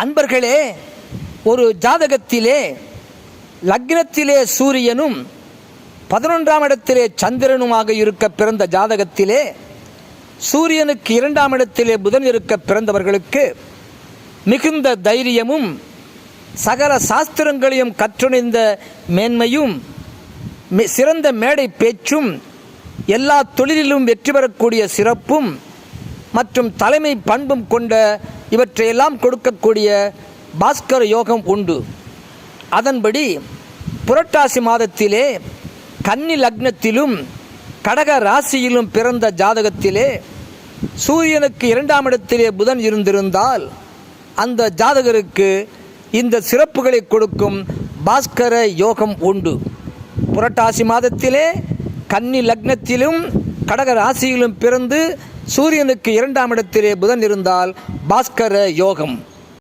அன்பர்களே, ஒரு ஜாதகத்திலே லக்னத்திலே சூரியனும் 11ஆம் இடத்திலே சந்திரனுமாக இருக்க பிறந்த ஜாதகத்திலே சூரியனுக்கு 2ஆம் இடத்திலே புதன் இருக்க பிறந்தவர்களுக்கு மிகுந்த தைரியமும் சகல சாஸ்திரங்களையும் கற்றுணைந்த மேன்மையும் சிறந்த மேடை பேச்சும் எல்லா தொழிலிலும் வெற்றி பெறக்கூடிய சிறப்பும் மற்றும் தலைமை பண்பும் கொண்ட இவற்றையெல்லாம் கொடுக்கக்கூடிய பாஸ்கர யோகம் உண்டு. அதன்படி புரட்டாசி மாதத்திலே கன்னி லக்னத்திலும் கடக ராசியிலும் பிறந்த ஜாதகத்திலே சூரியனுக்கு 2ஆம் இடத்திலே புதன் இருந்திருந்தால் அந்த ஜாதகருக்கு இந்த சிறப்புகளை கொடுக்கும் பாஸ்கர யோகம் உண்டு. புரட்டாசி மாதத்திலே கன்னி லக்னத்திலும் கடக ராசியிலும் பிறந்து சூரியனுக்கு 2ஆம் இடத்திலே புதன் இருந்தால் பாஸ்கர யோகம்.